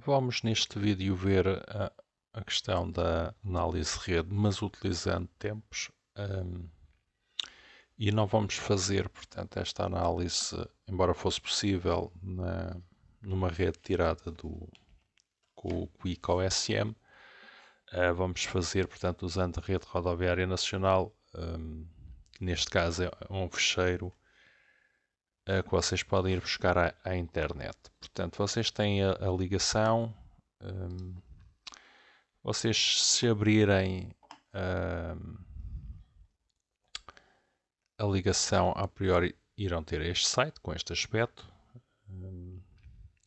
Vamos neste vídeo ver a questão da análise de rede, mas utilizando tempos. E não vamos fazer, portanto, esta análise, embora fosse possível, numa rede tirada com o Quick OSM. Vamos fazer, portanto, usando a rede rodoviária nacional, que neste caso é um fecheiro que vocês podem ir buscar à internet. Portanto, vocês têm a ligação, vocês se abrirem a ligação, a priori irão ter este site com este aspecto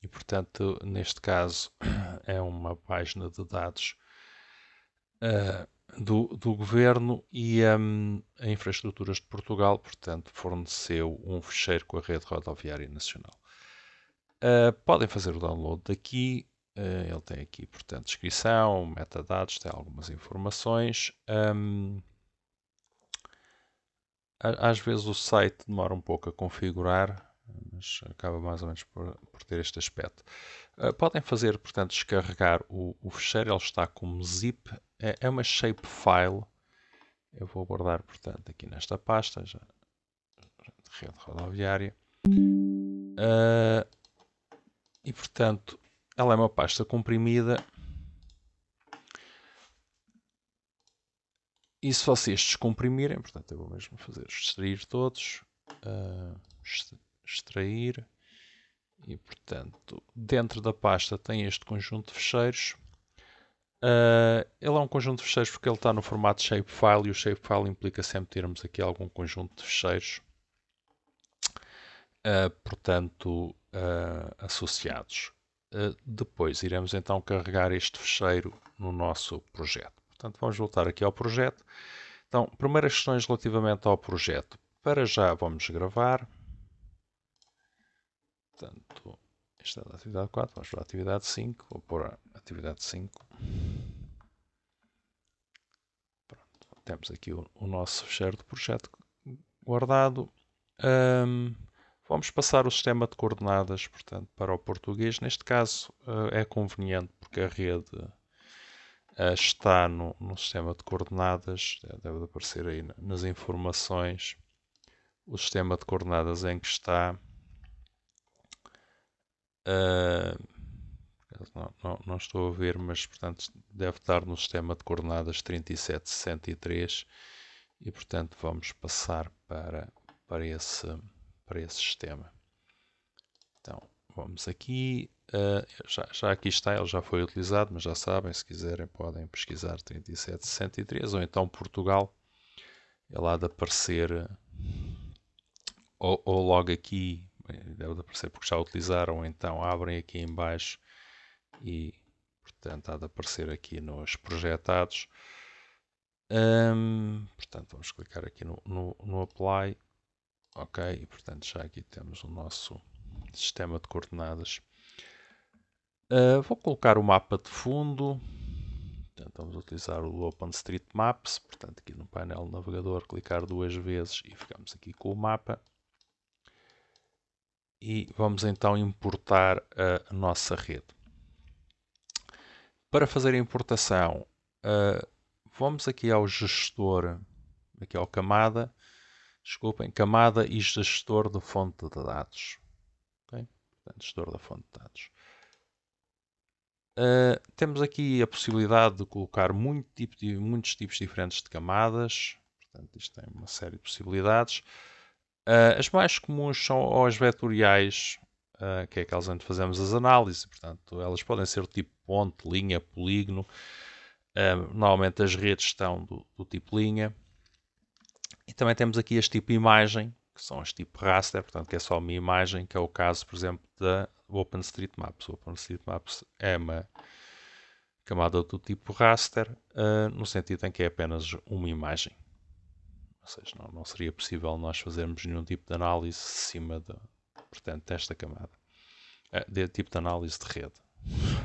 e, portanto, neste caso é uma página de dados do governo e a Infraestruturas de Portugal, portanto, forneceu um fecheiro com a rede rodoviária nacional. Podem fazer o download daqui. Ele tem aqui, portanto, descrição, metadados, tem algumas informações. Às vezes o site demora um pouco a configurar, mas acaba mais ou menos por ter este aspecto. Podem fazer, portanto, descarregar o fecheiro. Ele está como zip. É uma shapefile. Eu vou guardar, portanto, aqui nesta pasta, já, rede rodoviária. E, portanto, ela é uma pasta comprimida. E se vocês descomprimirem, portanto, eu vou mesmo fazer extrair todos. Extrair. E, portanto, dentro da pasta tem este conjunto de fecheiros. Ele é um conjunto de fecheiros porque ele está no formato shapefile e o shapefile implica sempre termos aqui algum conjunto de fecheiros, portanto, associados. Depois iremos então carregar este fecheiro no nosso projeto. Portanto, vamos voltar aqui ao projeto. Então, primeiras questões relativamente ao projeto. Para já vamos gravar. Portanto, esta é a atividade 4, vamos para a atividade 5. Vou pôr a atividade 5. Pronto, temos aqui o nosso fecheiro de projeto guardado. Vamos passar o sistema de coordenadas, portanto, para o português. Neste caso é conveniente porque a rede está no sistema de coordenadas. Deve aparecer aí nas informações o sistema de coordenadas em que está. Não estou a ver, mas portanto deve estar no sistema de coordenadas 3763 e portanto vamos passar para esse sistema. Então vamos aqui, já aqui está, ele já foi utilizado, mas já sabem, se quiserem podem pesquisar 3763 ou então Portugal, ele há de aparecer ou logo aqui, deve aparecer porque já utilizaram, ou então abrem aqui em baixo e portanto há de aparecer aqui nos projetados. Portanto vamos clicar aqui no apply. Ok, e portanto já aqui temos o nosso sistema de coordenadas. Vou colocar o mapa de fundo. Portanto, vamos utilizar o OpenStreetMaps. Portanto, aqui no painel navegador, clicar duas vezes e ficamos aqui com o mapa. E vamos então importar a nossa rede. Para fazer a importação, vamos aqui ao gestor, aqui ao camada. Desculpem, camada e gestor de fonte de dados. Okay? Portanto, gestor da fonte de dados. Temos aqui a possibilidade de colocar muitos tipos diferentes de camadas. Portanto, isto tem uma série de possibilidades. As mais comuns são as vetoriais, que é aquelas onde fazemos as análises. Portanto, elas podem ser do tipo ponte, linha, polígono. Normalmente as redes estão do tipo linha. E também temos aqui este tipo de imagem, que são as tipo raster, portanto que é só uma imagem, que é o caso, por exemplo, da OpenStreetMaps. O OpenStreetMaps é uma camada do tipo raster, no sentido em que é apenas uma imagem. Ou seja, não seria possível nós fazermos nenhum tipo de análise acima portanto, desta camada. De tipo de análise de rede.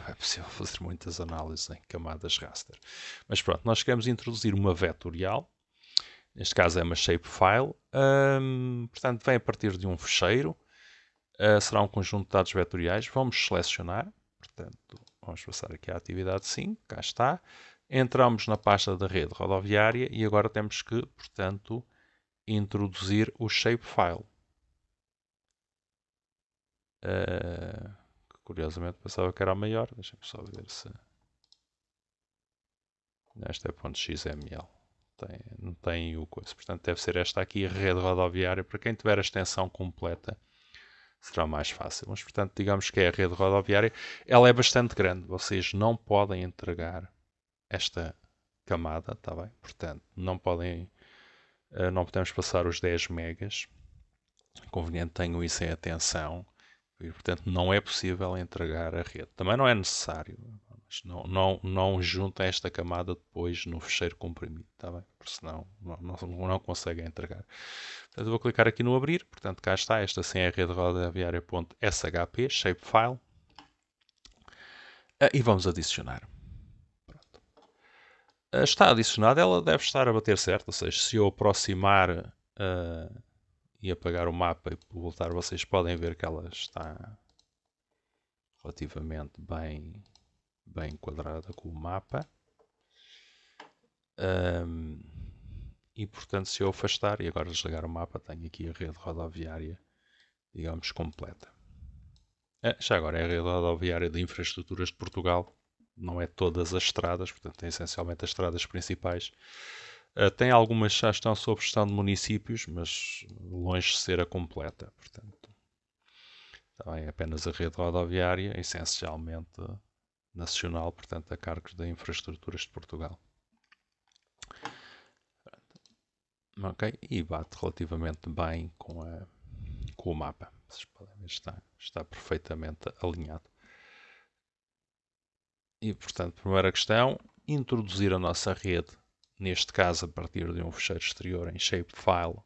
É possível fazer muitas análises em camadas raster. Mas pronto, nós queremos introduzir uma vetorial. Neste caso é uma shapefile. Portanto, vem a partir de um fecheiro. Será um conjunto de dados vetoriais. Vamos selecionar. Portanto, Vamos passar aqui à atividade 5, cá está. Entramos na pasta da rede rodoviária e agora temos que, portanto, introduzir o shapefile. Curiosamente pensava que era a maior. Deixa-me só ver se... Esta é .xml. Não tem o coisa. Portanto, deve ser esta aqui, a rede rodoviária. Para quem tiver a extensão completa, será mais fácil. Mas, portanto, digamos que é a rede rodoviária. Ela é bastante grande. Vocês não podem entregar esta camada, está bem? Portanto, não podemos passar os 10 megas. Conveniente tenham isso em atenção. E, portanto, não é possível entregar a rede. Também não é necessário. Mas não juntem esta camada depois no fecheiro comprimido, está bem? Porque senão não conseguem entregar. Portanto, eu vou clicar aqui no abrir. Portanto, cá está. Esta sim é a rede rodoviária.shp, shapefile. E vamos adicionar. Pronto. Está adicionada. Ela deve estar a bater certo. Ou seja, se eu aproximar e apagar o mapa e voltar, vocês podem ver que ela está relativamente bem enquadrada com o mapa. E portanto, se eu afastar e agora desligar o mapa, tenho aqui a rede rodoviária, digamos, completa. Já agora é a rede rodoviária de infraestruturas de Portugal, não é todas as estradas, portanto tem essencialmente as estradas principais. Tem algumas que já estão sob gestão de municípios, mas longe de ser a completa, portanto é apenas a rede rodoviária, essencialmente nacional, portanto a cargo da infraestruturas de Portugal. Ok, e bate relativamente bem com o mapa. Vocês podem ver, está perfeitamente alinhado. E, portanto, primeira questão, introduzir a nossa rede, neste caso a partir de um fecheiro exterior em shapefile,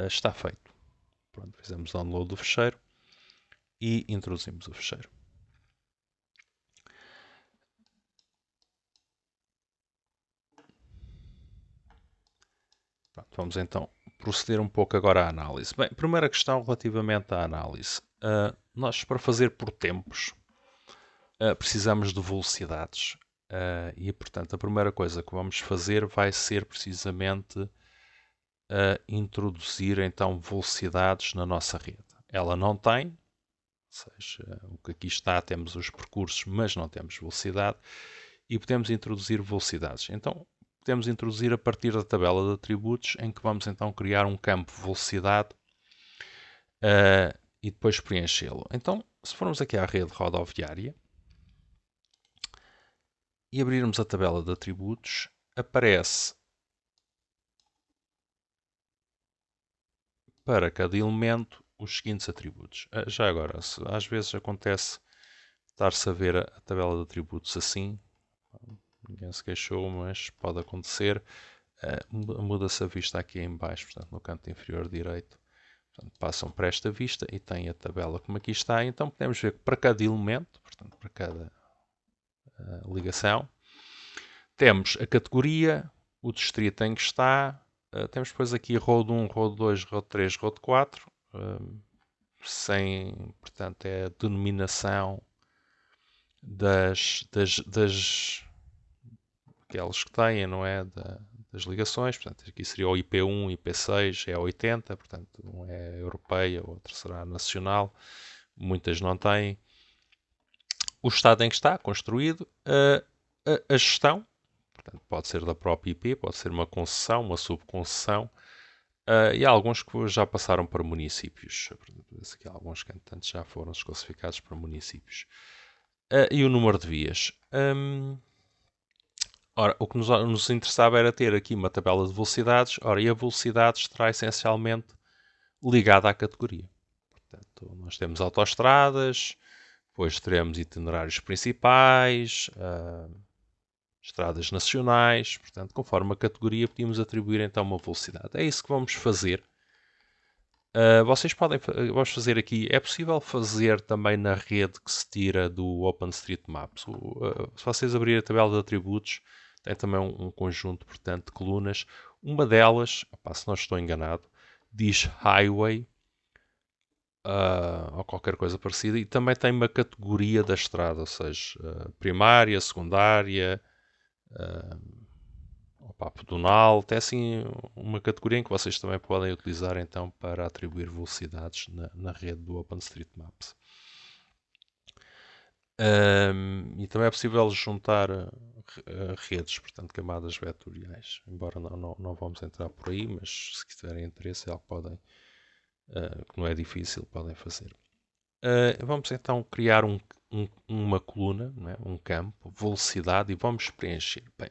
está feito. Pronto, fizemos download do fecheiro e introduzimos o fecheiro. Pronto, vamos então proceder um pouco agora à análise. Bem, primeira questão relativamente à análise. Nós, para fazer por tempos, precisamos de velocidades. E, portanto, a primeira coisa que vamos fazer vai ser precisamente introduzir, então, velocidades na nossa rede. Ela não tem, ou seja, o que aqui está, temos os percursos, mas não temos velocidade. E podemos introduzir velocidades. Então, podemos introduzir a partir da tabela de atributos, em que vamos, então, criar um campo velocidade e depois preenchê-lo. Então, se formos aqui à rede rodoviária, e abrirmos a tabela de atributos, aparece para cada elemento os seguintes atributos. Já agora, às vezes acontece estar-se a ver a tabela de atributos assim, ninguém se queixou, mas pode acontecer. Muda-se a vista aqui em baixo, portanto, no canto inferior direito. Portanto, passam para esta vista e têm a tabela como aqui está. Então podemos ver que para cada elemento, portanto, para cada ligação, temos a categoria, o distrito em que está, temos depois aqui Road 1, Road 2, Road 3, Road 4, portanto, é a denominação aqueles que têm, não é? Das ligações, portanto, aqui seria o IP1, IP6, é a 80, portanto, um é europeia, o outro será nacional, muitas não têm. O estado em que está construído, a gestão, portanto, pode ser da própria IP, pode ser uma concessão, uma subconcessão, e há alguns que já passaram para municípios. Aqui há alguns que, entretanto, já foram desclassificados para municípios. E o número de vias. Ora, o que nos interessava era ter aqui uma tabela de velocidades. Ora, e a velocidade estará essencialmente ligada à categoria. Portanto, nós temos autoestradas, depois teremos itinerários principais, estradas nacionais, portanto, conforme a categoria, podíamos atribuir então uma velocidade. É isso que vamos fazer. Vamos fazer aqui, é possível fazer também na rede que se tira do OpenStreetMap. Se vocês abrirem a tabela de atributos, tem também um conjunto, portanto, de colunas. Uma delas, se não estou enganado, diz Highway ou qualquer coisa parecida, e também tem uma categoria da estrada, ou seja, primária, secundária, pedonal, tem assim uma categoria em que vocês também podem utilizar então para atribuir velocidades na rede do OpenStreetMaps. E também é possível juntar redes, portanto camadas vetoriais, embora não vamos entrar por aí, mas se tiverem interesse é algo que podem, que não é difícil, podem fazer. Vamos então criar uma coluna, não é? Um campo, velocidade, e vamos preencher. Bem,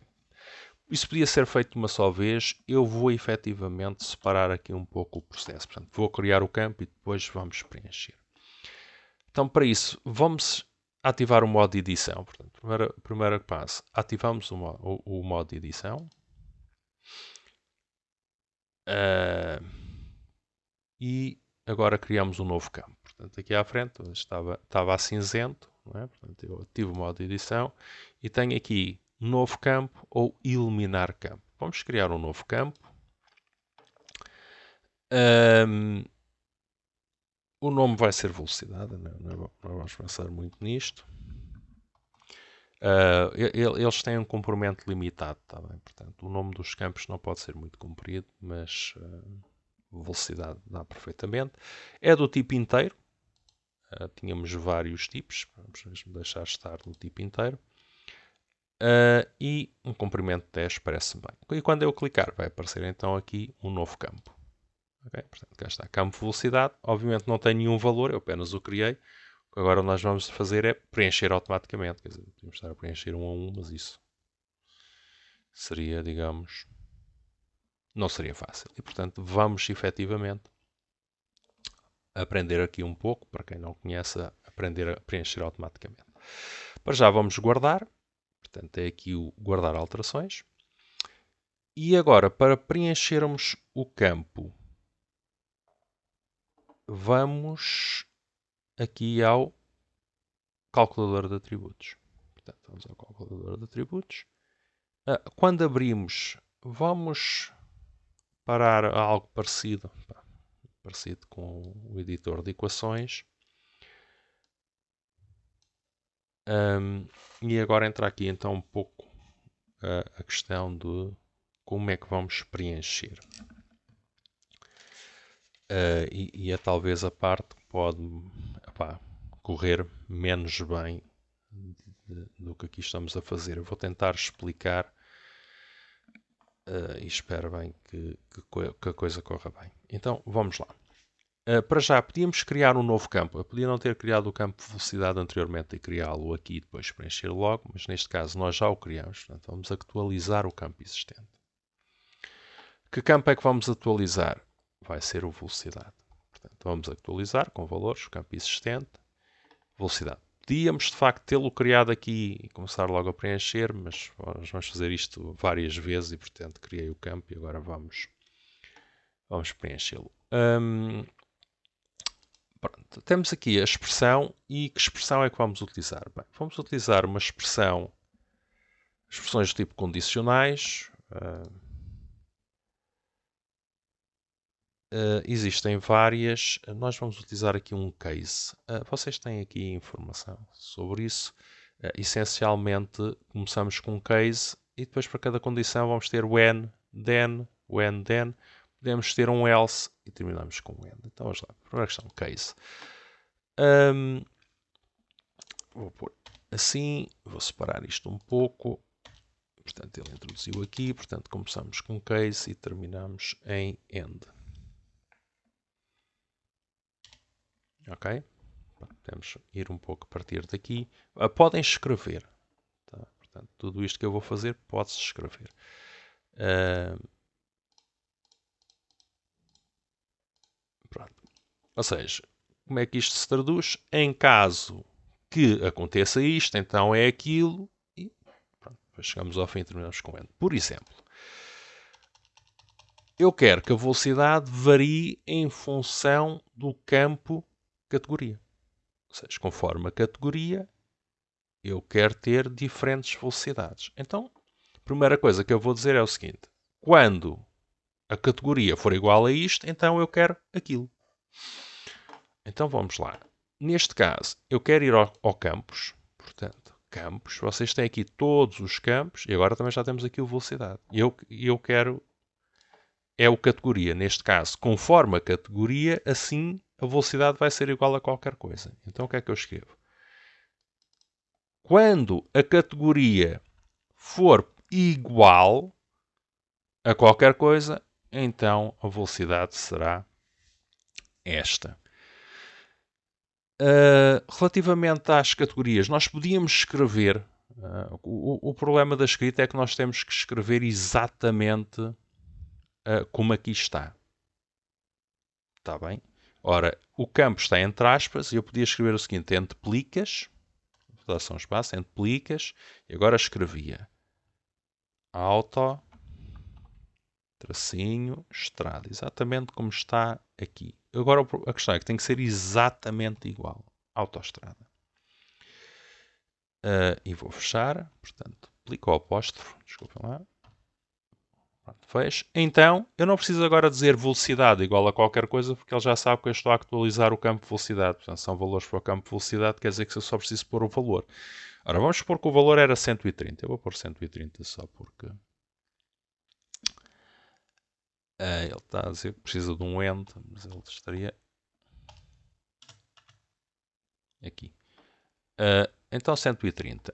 isso podia ser feito de uma só vez. Eu vou efetivamente separar aqui um pouco o processo. Portanto, vou criar o campo e depois vamos preencher. Então, para isso, vamos ativar o modo de edição. Portanto, primeiro passo, ativamos o modo de edição. E agora criamos um novo campo. Portanto, aqui à frente estava a cinzento, não é? Portanto, eu ativo o modo de edição e tenho aqui novo campo ou eliminar campo. Vamos criar um novo campo. O nome vai ser velocidade, não vamos pensar muito nisto. Eles têm um comprimento limitado, tá bem? Portanto, o nome dos campos não pode ser muito comprido, mas velocidade dá perfeitamente. É do tipo inteiro. Tínhamos vários tipos, vamos deixar estar no tipo inteiro. E um comprimento de 10 parece bem. E quando eu clicar, vai aparecer então aqui um novo campo. Okay? Portanto, cá está, campo velocidade. Obviamente não tem nenhum valor, eu apenas o criei. O que agora nós vamos fazer é preencher automaticamente. Quer dizer, podemos estar a preencher um a um, mas isso seria, digamos, não seria fácil. E portanto, vamos efetivamente aprender aqui um pouco, para quem não conhece, aprender a preencher automaticamente. Para já vamos guardar. Portanto, é aqui o guardar alterações. E agora, para preenchermos o campo, vamos aqui ao calculador de atributos. Portanto, vamos ao calculador de atributos. Quando abrimos, vamos parar a algo parecido com o editor de equações. E agora entra aqui então um pouco a questão de como é que vamos preencher. E é talvez a parte que pode correr menos bem do que aqui estamos a fazer. Eu vou tentar explicar e espero bem que a coisa corra bem. Então, vamos lá. Para já, podíamos criar um novo campo. Eu podia não ter criado o campo de velocidade anteriormente e criá-lo aqui e depois preencher logo, mas neste caso nós já o criamos. Portanto, vamos atualizar o campo existente. Que campo é que vamos atualizar? Vai ser o velocidade. Portanto, vamos atualizar com valores, o campo existente, velocidade. Podíamos, de facto, tê-lo criado aqui e começar logo a preencher, mas nós vamos fazer isto várias vezes e, portanto, criei o campo e agora vamos preenchê-lo. Temos aqui a expressão e que expressão é que vamos utilizar? Bem, vamos utilizar uma expressões do tipo condicionais. Existem várias. Nós vamos utilizar aqui um case. Vocês têm aqui informação sobre isso. Essencialmente, começamos com um case e depois para cada condição vamos ter when, then. Podemos ter um else e terminamos com when. Então vamos lá. Primeira questão, case. Vou pôr assim. Vou separar isto um pouco. Portanto, ele introduziu aqui. Portanto, começamos com case e terminamos em end. Ok? Podemos ir um pouco a partir daqui. Podem escrever. Tá? Portanto, tudo isto que eu vou fazer pode-se escrever. Pronto. Ou seja, como é que isto se traduz? Em caso que aconteça isto, então é aquilo. E pronto, depois chegamos ao fim e terminamos com end. Por exemplo, eu quero que a velocidade varie em função do campo categoria. Ou seja, conforme a categoria, eu quero ter diferentes velocidades. Então, a primeira coisa que eu vou dizer é o seguinte. Quando a categoria for igual a isto, então eu quero aquilo. Então vamos lá. Neste caso, eu quero ir ao campus. Portanto, campos. Vocês têm aqui todos os campos. E agora também já temos aqui o velocidade. E eu quero... É o categoria. Neste caso, conforme a categoria, assim a velocidade vai ser igual a qualquer coisa. Então o que é que eu escrevo? Quando a categoria for igual a qualquer coisa, então a velocidade será esta. Relativamente às categorias, nós podíamos escrever. O problema da escrita é que nós temos que escrever exatamente como aqui está. Está bem? Ora, o campo está entre aspas e eu podia escrever o seguinte: entre plicas, vou dar só um espaço, entre plicas, e agora escrevia auto, tracinho, estrada, exatamente como está aqui. Agora a questão é que tem que ser exatamente igual. Autoestrada. E vou fechar. Portanto, clico ao apóstrofo. Desculpem lá. Pronto, fecho. Então, eu não preciso agora dizer velocidade igual a qualquer coisa, porque ele já sabe que eu estou a atualizar o campo de velocidade. Portanto, são valores para o campo de velocidade, quer dizer que eu só preciso pôr o valor. Ora, vamos supor que o valor era 130. Eu vou pôr 130 só porque... ele está a dizer que precisa de um end, mas ele estaria aqui. Então 130.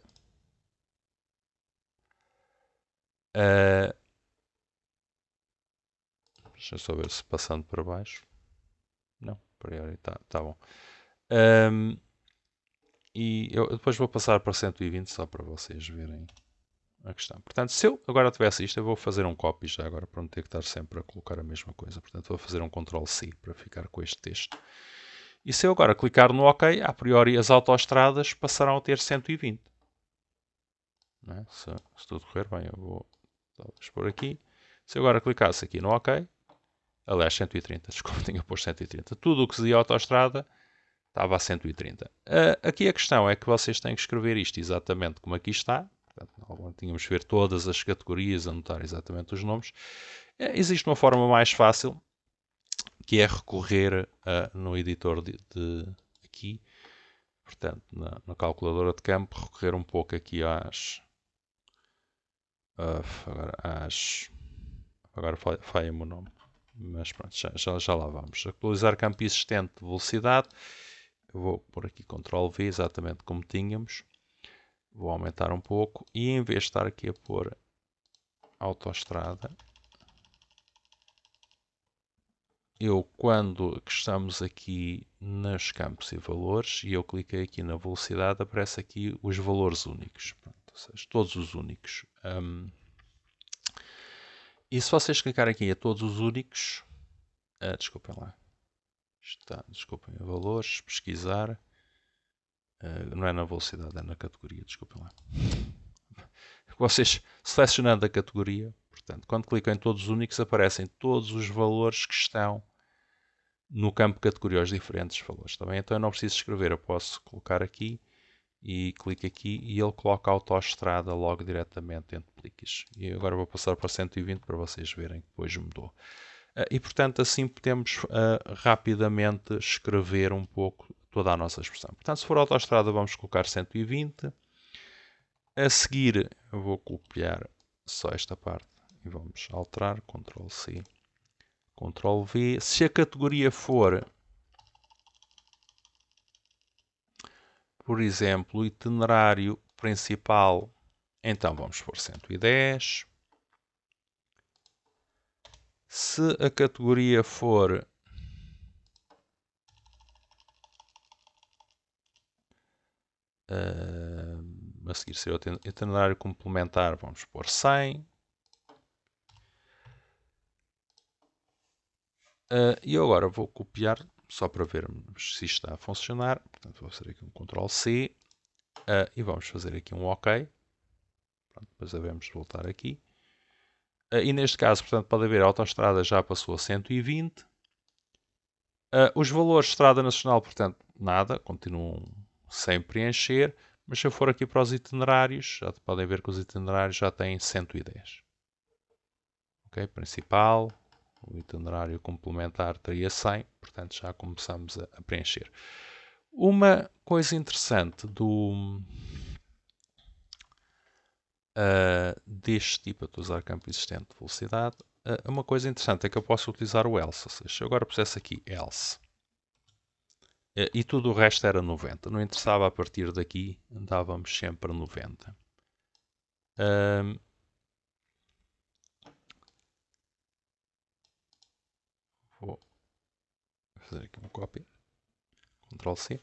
Deixa eu só ver se passando para baixo. Não, para aí está bom. E eu depois vou passar para 120 só para vocês verem a questão. Portanto, se eu agora tivesse isto, eu vou fazer um copy já agora para não ter que estar sempre a colocar a mesma coisa. Portanto, vou fazer um Ctrl+C para ficar com este texto. E se eu agora clicar no OK, a priori as autoestradas passarão a ter 120. Não é? Se tudo correr bem, eu vou talvez por aqui. Se eu agora clicasse aqui no OK, aliás, 130, desculpa, tinha posto 130. Tudo o que se dizia autoestrada estava a 130. Aqui a questão é que vocês têm que escrever isto exatamente como aqui está. Portanto, tínhamos que ver todas as categorias, anotar exatamente os nomes. Existe uma forma mais fácil, que é recorrer no editor de aqui, portanto, na calculadora de campo, recorrer um pouco aqui agora falha-me o nome, mas pronto, já lá vamos. Atualizar campo existente de velocidade. Eu vou pôr aqui Ctrl+V, exatamente como tínhamos. Vou aumentar um pouco e em vez de estar aqui a pôr autoestrada, quando estamos aqui nos campos e valores, e eu cliquei aqui na velocidade, aparece aqui os valores únicos. Pronto, ou seja, todos os únicos. E se vocês clicarem aqui a todos os únicos, desculpem lá, desculpem, valores, pesquisar, não é na velocidade, é na categoria, desculpem lá. Vocês selecionando a categoria, portanto, quando clicam em todos os únicos, aparecem todos os valores que estão no campo categoria, os diferentes valores. Tá bem? Então eu não preciso escrever, eu posso colocar aqui e clico aqui e ele coloca a autoestrada logo diretamente entre pliques. E agora vou passar para 120 para vocês verem que depois mudou. E portanto assim podemos rapidamente escrever um pouco toda a nossa expressão. Portanto, se for autoestrada vamos colocar 120. A seguir eu vou copiar só esta parte e vamos alterar, Ctrl+C, Ctrl+V. Se a categoria for, por exemplo, o itinerário principal, então vamos pôr 110. Se a categoria for a seguir ser o itinerário complementar, vamos pôr 100. E eu agora vou copiar, só para vermos se isto está a funcionar. Portanto, vou fazer aqui um Ctrl+C e vamos fazer aqui um OK. Pronto, depois devemos voltar aqui. E neste caso, portanto, pode haver a autoestrada já passou a 120. Os valores de estrada nacional, portanto, nada, continuam sem preencher. Mas se eu for aqui para os itinerários, já podem ver que os itinerários já têm 110. Ok, principal, O itinerário complementar teria 100, portanto já começamos a preencher. Uma coisa interessante deste tipo, a usar campo existente de velocidade, uma coisa interessante é que eu posso utilizar o else, ou seja, se eu agora pusesse aqui else e tudo o resto era 90, não interessava a partir daqui, andávamos sempre a 90. Vou fazer aqui uma cópia, Ctrl C.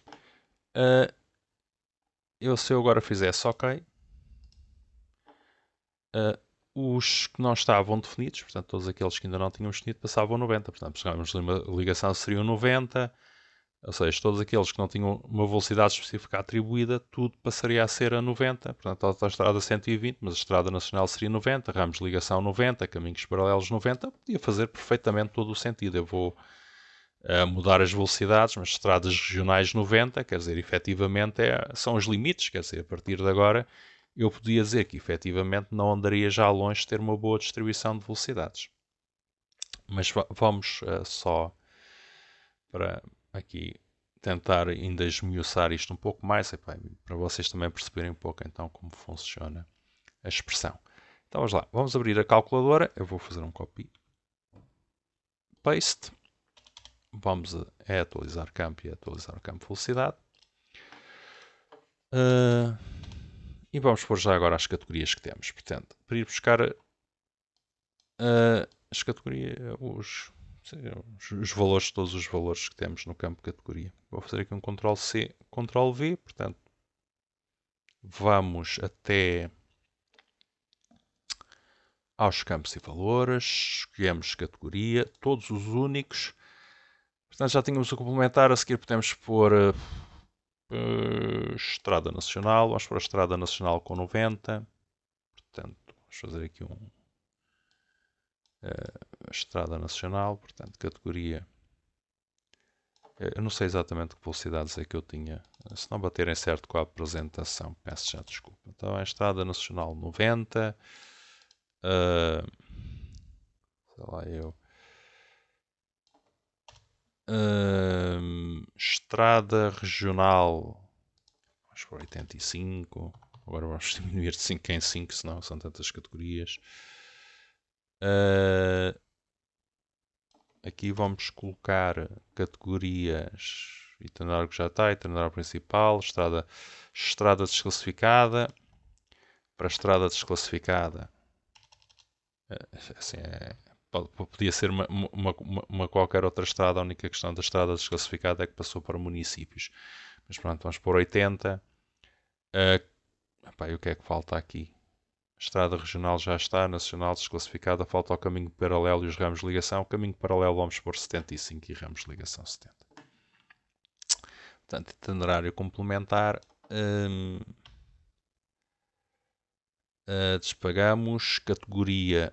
Se eu agora fizesse OK, os que não estavam definidos, portanto, todos aqueles que ainda não tínhamos definido, passavam 90. Portanto, chegávamos a uma ligação, seriam 90. Ou seja, todos aqueles que não tinham uma velocidade específica atribuída, tudo passaria a ser a 90. Portanto, a autoestrada 120, mas a estrada nacional seria 90, ramos de ligação 90, caminhos paralelos 90. Podia fazer perfeitamente todo o sentido. Eu vou mudar as velocidades, mas estradas regionais 90, quer dizer, efetivamente são os limites. Quer dizer, a partir de agora eu podia dizer que efetivamente não andaria já longe de ter uma boa distribuição de velocidades. Mas vamos só para aqui tentar ainda esmiuçar isto um pouco mais, para vocês também perceberem um pouco então como funciona a expressão. Então vamos lá, vamos abrir a calculadora, eu vou fazer um copy paste, vamos a atualizar campo e atualizar o campo de velocidade. E vamos pôr já agora as categorias que temos. Portanto, para ir buscar as categorias, os valores, todos os valores que temos no campo de categoria. Vou fazer aqui um Ctrl C, Ctrl V, portanto, vamos até aos campos e valores, escolhemos categoria, todos os únicos. Portanto, já tínhamos o complementar, a seguir podemos pôr Estrada Nacional, vamos pôr a Estrada Nacional com 90. Portanto, vamos fazer aqui Estrada Nacional, portanto, categoria. Eu não sei exatamente que velocidades é que eu tinha. Se não baterem certo com a apresentação, peço já desculpa. Então, a Estrada Nacional 90. Sei lá, Estrada Regional. Vamos para 85. Agora vamos diminuir de 5 em 5, senão são tantas categorias. Aqui vamos colocar categorias. Itinerário que já está, itinerário principal, estrada desclassificada. Para a estrada desclassificada, assim, podia ser uma qualquer outra estrada. A única questão da estrada desclassificada é que passou para municípios. Mas pronto, vamos por 80. E o que é que falta aqui? A estrada regional já está, nacional desclassificada, falta o caminho paralelo e os ramos de ligação. O caminho paralelo vamos pôr 75 e ramos de ligação 70. Portanto, itinerário complementar. Despagamos categoria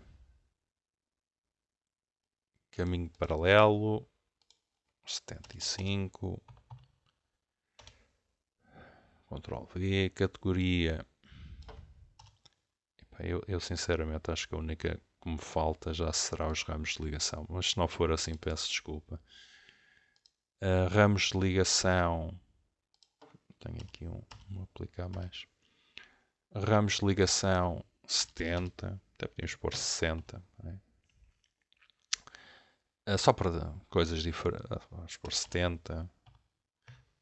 caminho paralelo 75. Ctrl V, categoria. Eu sinceramente acho que a única que me falta já será os ramos de ligação, mas se não for assim peço desculpa. Ramos de ligação, tenho aqui um aplicar mais. Ramos de ligação 70, até podemos pôr 60. Só para coisas diferentes, vamos pôr 70.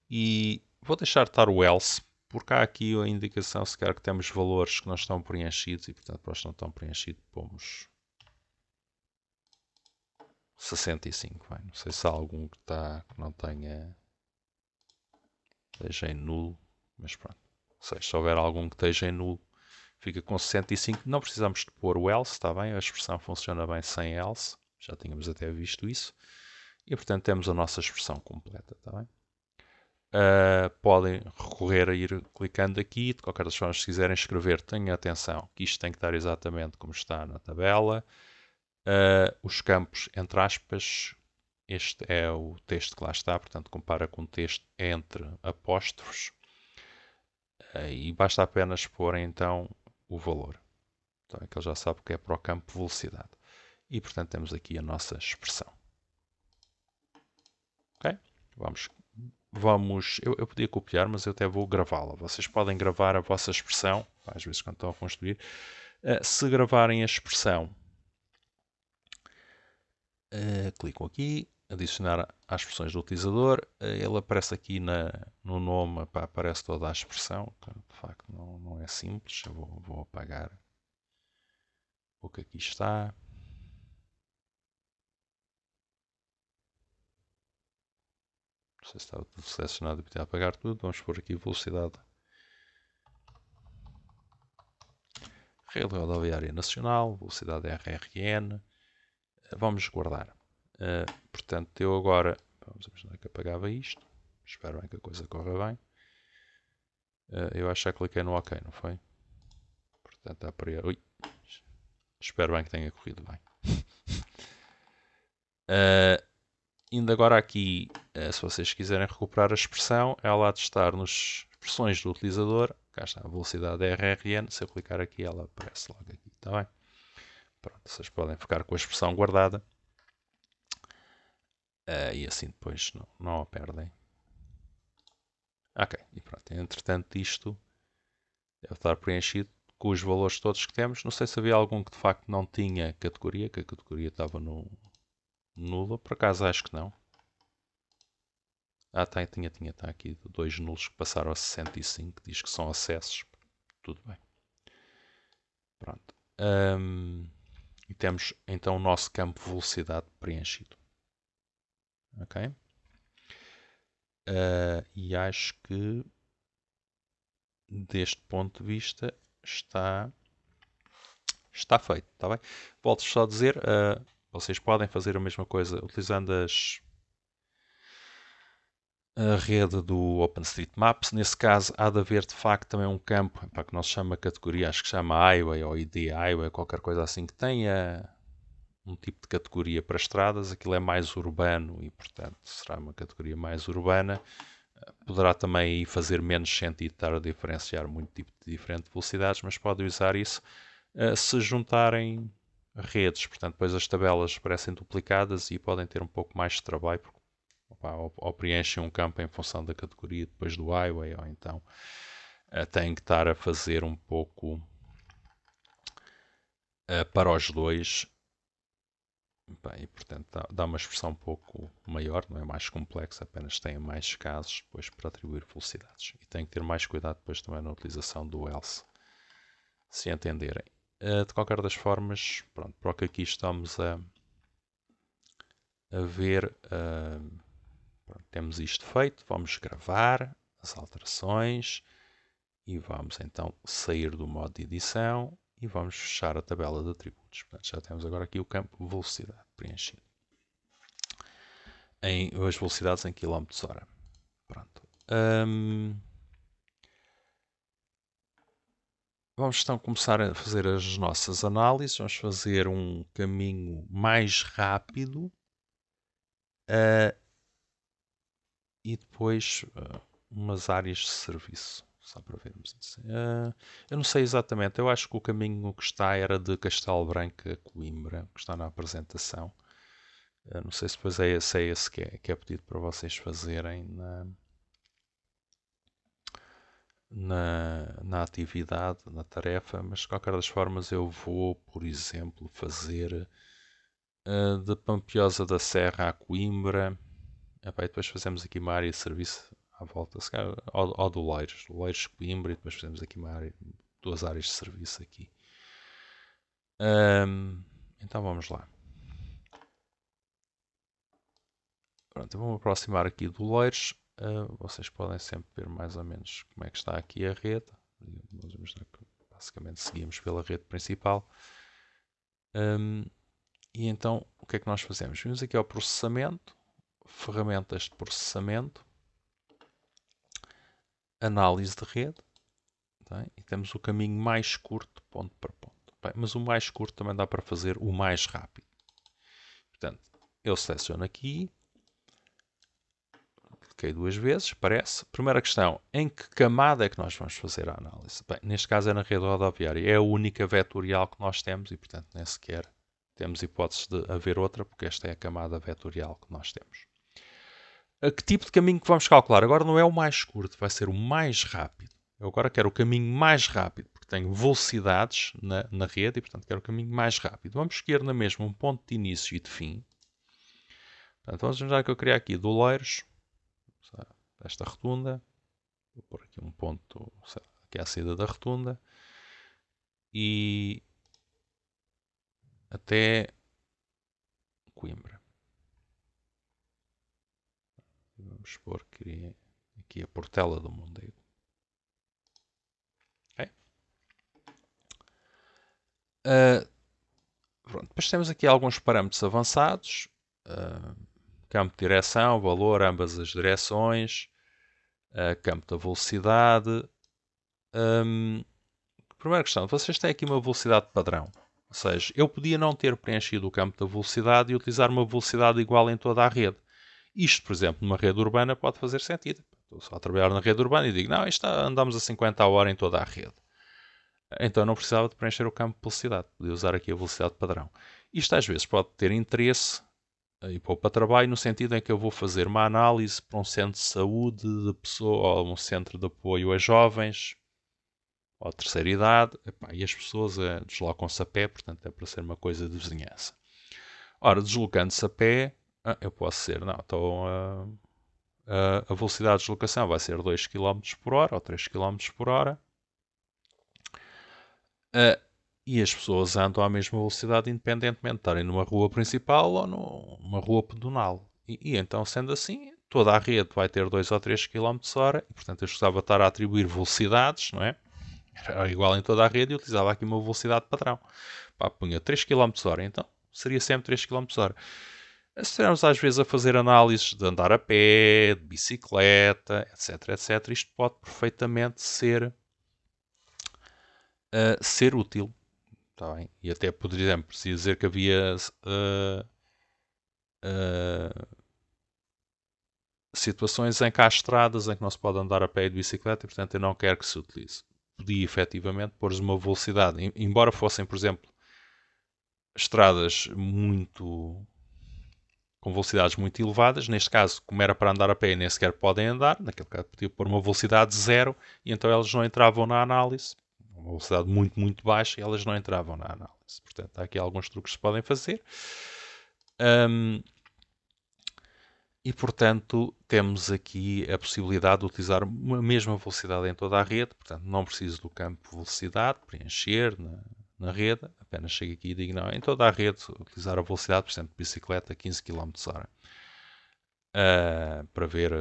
E vou deixar estar o else, porque há aqui a indicação se quer que temos valores que não estão preenchidos e portanto para os que não estão preenchidos pomos 65. Não sei se há algum que não tenha, esteja em nulo, mas pronto. Se houver algum que esteja em nulo, fica com 65. Não precisamos de pôr o else, está bem? A expressão funciona bem sem else. Já tínhamos até visto isso. E portanto temos a nossa expressão completa, está bem? Podem recorrer a ir clicando aqui. De qualquer das formas, se quiserem escrever, tenham atenção que isto tem que estar exatamente como está na tabela. Os campos entre aspas, este é o texto que lá está, portanto compara com o texto entre apóstrofos. E basta apenas pôr então o valor. Então é que ele já sabe que é para o campo velocidade. e, portanto, temos aqui a nossa expressão. Ok? Eu podia copiar, mas eu até vou gravá-la. Vocês podem gravar a vossa expressão, às vezes quando estão a construir. Se gravarem a expressão, clicam aqui, adicionar às expressões do utilizador, ele aparece aqui no nome, aparece toda a expressão, de facto não é simples, eu vou apagar o que aqui está. Não sei se está selecionado e podia apagar tudo, vamos pôr aqui velocidade. Rede Rodoviária Nacional, velocidade RRN, vamos guardar. Portanto, eu agora, vamos imaginar que apagava isto, espero bem que a coisa corra bem. Eu acho que já cliquei no OK, não foi? Portanto, espero bem que tenha corrido bem. Indo agora aqui, se vocês quiserem recuperar a expressão, ela há de estar nas expressões do utilizador. Cá está a velocidade RRN. Se eu clicar aqui, ela aparece logo aqui. Está bem? Pronto, vocês podem ficar com a expressão guardada. E assim depois não a perdem. Ok, e pronto. Entretanto, isto deve estar preenchido com os valores todos que temos. Não sei se havia algum que de facto não tinha categoria, que a categoria estava no nula. Por acaso acho que não. Tinha. Está aqui 2 nulos que passaram a 65. Diz que são acessos. Tudo bem. Pronto. E temos então o nosso campo de velocidade preenchido. Ok? E acho que deste ponto de vista está feito. Está bem? Volto só a dizer, vocês podem fazer a mesma coisa utilizando a rede do OpenStreetMaps. Nesse caso, há de haver de facto também um campo que não se chama categoria, acho que se chama Highway ou ID Highway, qualquer coisa assim, que tenha um tipo de categoria para estradas. Aquilo é mais urbano e, portanto, será uma categoria mais urbana. Poderá também fazer menos sentido estar a diferenciar muito tipo de diferente velocidades, mas pode usar isso se juntarem redes. Portanto, depois as tabelas parecem duplicadas e podem ter um pouco mais de trabalho, porque ou preenchem um campo em função da categoria depois do highway, ou então têm que estar a fazer um pouco para os dois. E, portanto, dá uma expressão um pouco maior, não é mais complexa, apenas tem mais casos depois para atribuir velocidades. E tem que ter mais cuidado depois também na utilização do else, se entenderem. De qualquer das formas, pronto, para o que aqui estamos a ver, pronto, temos isto feito. Vamos gravar as alterações e vamos então sair do modo de edição e vamos fechar a tabela de atributos. Portanto, já temos agora aqui o campo velocidade preenchido. As velocidades em km/h. Pronto. Vamos então começar a fazer as nossas análises. Vamos fazer um caminho mais rápido e depois umas áreas de serviço. Só para vermos isso. Eu não sei exatamente. Eu acho que o caminho que está era de Castelo Branco a Coimbra, que está na apresentação. Não sei se depois é esse que é pedido para vocês fazerem na atividade, na tarefa, mas de qualquer das formas eu vou, por exemplo, fazer de Pampilhosa da Serra a Coimbra. E depois fazemos aqui uma área de serviço à volta, se calhar, ao do Loiros, Coimbra, e depois fazemos aqui duas áreas de serviço aqui. Então vamos lá. Pronto, eu vou me aproximar aqui do Loiros. Vocês podem sempre ver mais ou menos como é que está aqui a rede. Vamos imaginar que basicamente seguimos pela rede principal. E então o que é que nós fazemos? Vimos aqui ao processamento, ferramentas de processamento, análise de rede, tá? E temos o caminho mais curto, ponto para ponto. Bem, mas o mais curto também dá para fazer o mais rápido. Portanto, eu seleciono aqui, cliquei 2 vezes, aparece. Primeira questão, em que camada é que nós vamos fazer a análise? Bem, neste caso é na rede rodoviária, é a única vetorial que nós temos e, portanto, nem sequer temos hipótese de haver outra, porque esta é a camada vetorial que nós temos. A que tipo de caminho que vamos calcular? Agora não é o mais curto, vai ser o mais rápido. Eu agora quero o caminho mais rápido, porque tenho velocidades na rede e, portanto, quero o caminho mais rápido. Vamos escolher na mesma um ponto de início e de fim. Portanto, vamos imaginar que eu queria aqui Doleiros, esta rotunda. Vou pôr aqui um ponto, aqui à saída da rotunda. E até Coimbra. Vamos pôr aqui a Portela do Mondego. Okay. Pronto. Depois temos aqui alguns parâmetros avançados. Campo de direção, valor, ambas as direções. Campo da velocidade. Primeira questão, vocês têm aqui uma velocidade padrão. Ou seja, eu podia não ter preenchido o campo da velocidade e utilizar uma velocidade igual em toda a rede. Isto, por exemplo, numa rede urbana pode fazer sentido. Estou só a trabalhar na rede urbana e digo, não, andamos a 50 a hora em toda a rede. Então não precisava de preencher o campo de velocidade. Podia usar aqui a velocidade padrão. Isto às vezes pode ter interesse e poupa trabalho no sentido em que eu vou fazer uma análise para um centro de saúde de pessoa, ou um centro de apoio a jovens ou a terceira idade, e as pessoas deslocam-se a pé, portanto é para ser uma coisa de vizinhança. Ora, deslocando-se a pé, eu posso ser, não, então a velocidade de deslocação vai ser 2 km por hora ou 3 km por hora. E as pessoas andam à mesma velocidade independentemente de estarem numa rua principal ou numa rua pedonal. E então, sendo assim, toda a rede vai ter 2 ou 3 km hora e, portanto, eu precisava estar a atribuir velocidades, não é? Era igual em toda a rede e utilizava aqui uma velocidade padrão. Punha 3 km hora, então seria sempre 3 km hora. Se estivermos às vezes a fazer análises de andar a pé, de bicicleta, etc, isto pode perfeitamente ser útil. Tá bem? E até, por exemplo, preciso dizer que havia situações em que há estradas em que não se pode andar a pé e de bicicleta e, portanto, eu não quero que se utilize. Podia, efetivamente, pôr uma velocidade. Embora fossem, por exemplo, estradas com velocidades muito elevadas, neste caso, como era para andar a pé, nem sequer podem andar, naquele caso podia pôr uma velocidade zero e então elas não entravam na análise. Uma velocidade muito, muito baixa e elas não entravam na análise. Portanto, há aqui alguns truques que se podem fazer. E, portanto, temos aqui a possibilidade de utilizar a mesma velocidade em toda a rede. Portanto, não preciso do campo de velocidade, preencher na rede. Apenas chego aqui e digo, não, em toda a rede, utilizar a velocidade, por exemplo, de bicicleta, 15 km hora. Para ver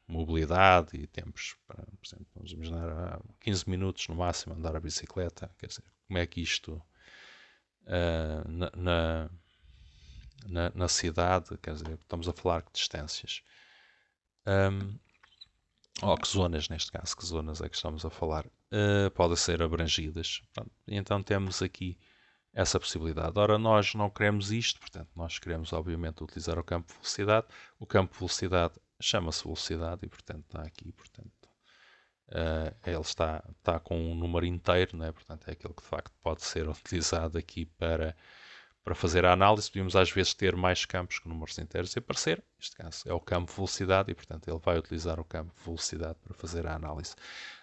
mobilidade e tempos. Por exemplo, vamos imaginar 15 minutos no máximo andar a bicicleta. Quer dizer, como é que isto na cidade, quer dizer, estamos a falar de distâncias. Ou que zonas, neste caso, que zonas é que estamos a falar, podem ser abrangidas. Pronto, e então temos aqui essa possibilidade. Ora, nós não queremos isto, portanto, nós queremos, obviamente, utilizar o campo de velocidade. O campo de velocidade chama-se velocidade e, portanto, está aqui, portanto, ele está com um número inteiro, não é? Portanto, é aquele que, de facto, pode ser utilizado aqui para fazer a análise. Podíamos às vezes ter mais campos que números inteiros e aparecer. Neste caso é o campo de velocidade e, portanto, ele vai utilizar o campo de velocidade para fazer a análise.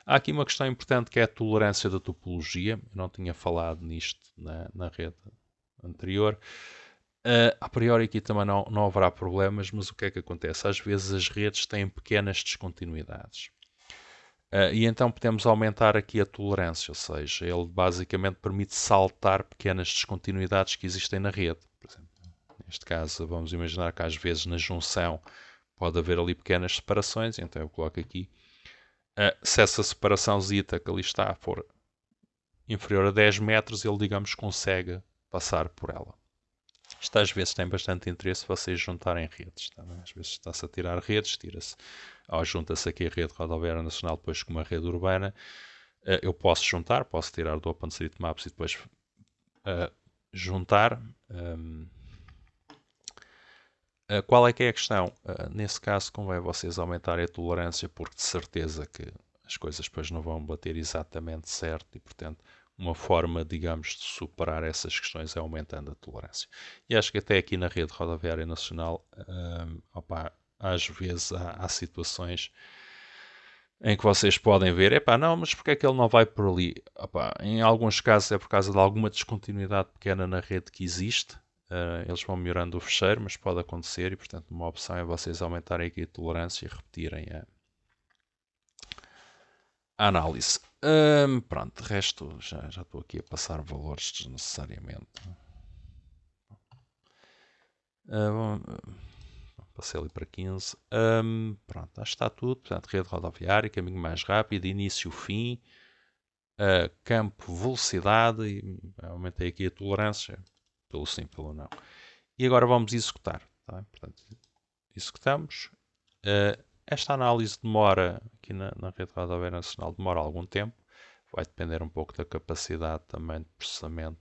Há aqui uma questão importante que é a tolerância da topologia. Eu não tinha falado nisto na rede anterior. A priori aqui também não haverá problemas, mas o que é que acontece? Às vezes as redes têm pequenas descontinuidades. E então podemos aumentar aqui a tolerância, ou seja, ele basicamente permite saltar pequenas descontinuidades que existem na rede. Por exemplo, neste caso, vamos imaginar que às vezes na junção pode haver ali pequenas separações, então eu coloco aqui, se essa separação zeta que ali está for inferior a 10 metros, ele, digamos, consegue passar por ela. Isto às vezes tem bastante interesse vocês juntarem redes. Tá? Às vezes está-se a tirar redes, tira-se, ou junta-se aqui a rede rodoviária nacional depois com uma rede urbana. Eu posso juntar, posso tirar do OpenStreetMaps e depois juntar. Qual é que é a questão? Nesse caso convém vocês aumentarem a tolerância porque de certeza que as coisas depois não vão bater exatamente certo e, portanto, uma forma, digamos, de superar essas questões é aumentando a tolerância. E acho que até aqui na rede rodoviária nacional, opa, às vezes há situações em que vocês podem ver, epá, não, mas porque é que ele não vai por ali? Opa, em alguns casos é por causa de alguma descontinuidade pequena na rede que existe. Eles vão melhorando o fecheiro, mas pode acontecer e, portanto, uma opção é vocês aumentarem aqui a tolerância e repetirem a análise. Pronto, de resto, já estou aqui a passar valores desnecessariamente. Passei ali para 15. Pronto, acho que está tudo. Portanto, rede rodoviária, caminho mais rápido, início, fim, campo, velocidade. E aumentei aqui a tolerância, pelo sim, pelo não. E agora vamos executar. Tá? Portanto, executamos. Esta análise demora, aqui na rede rodoviária nacional, demora algum tempo. Vai depender um pouco da capacidade também de processamento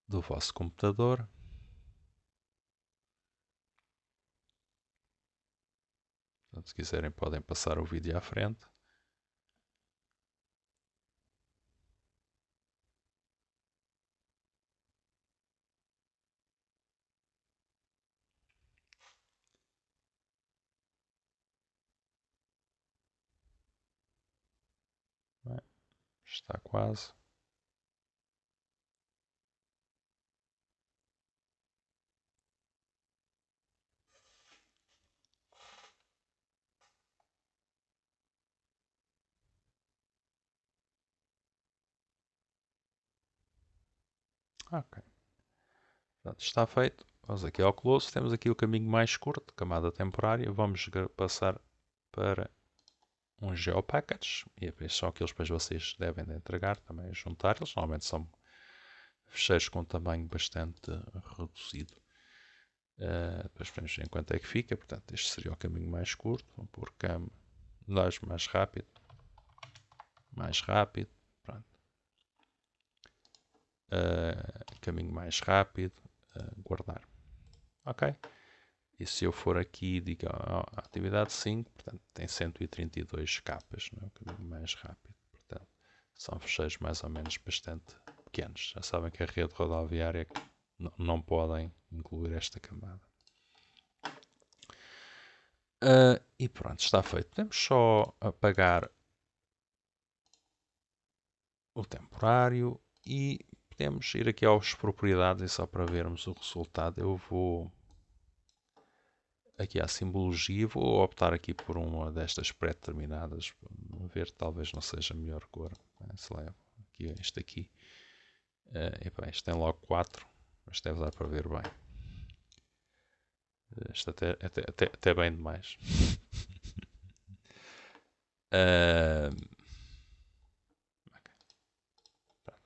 do vosso computador. Portanto, se quiserem podem passar o vídeo à frente. Está quase. Ok. Portanto, está feito. Vamos aqui ao close. Temos aqui o caminho mais curto, camada temporária. Vamos passar para um GeoPackage. E são aqueles que depois vocês devem de entregar, também juntar. Eles normalmente são fecheiros com tamanho bastante reduzido. Depois vemos em quanto é que fica. Portanto, este seria o caminho mais curto. Vamos pôr mais rápido. Mais rápido. Pronto. Caminho mais rápido. Guardar. Ok? E se eu for aqui, digo atividade 5, portanto tem 132 capas, não é? O caminho mais rápido. Portanto, são fecheiros mais ou menos bastante pequenos. Já sabem que a rede rodoviária não podem incluir esta camada. E pronto, está feito. Podemos só apagar o temporário e podemos ir aqui aos propriedades e só para vermos o resultado eu vou aqui à simbologia, vou optar aqui por uma destas pré-determinadas, ver talvez não seja a melhor cor, se leva aqui este aqui, este tem logo 4, mas deve dar para ver bem, este até bem demais. Okay.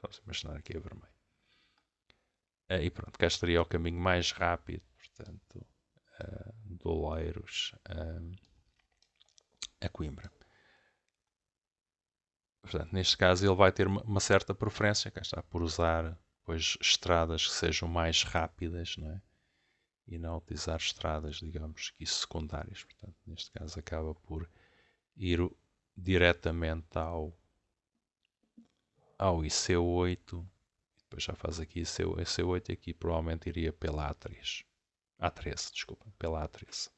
Vamos imaginar aqui a vermelho. E pronto, cá estaria o caminho mais rápido, portanto, de Oleiros a Coimbra. Portanto, neste caso ele vai ter uma certa preferência, cá está, por usar pois, estradas que sejam mais rápidas, não é? E não utilizar estradas, digamos, secundárias. Portanto, neste caso acaba por ir diretamente ao IC8, depois já faz aqui IC8 e aqui provavelmente iria pela A13, desculpa, pela A13.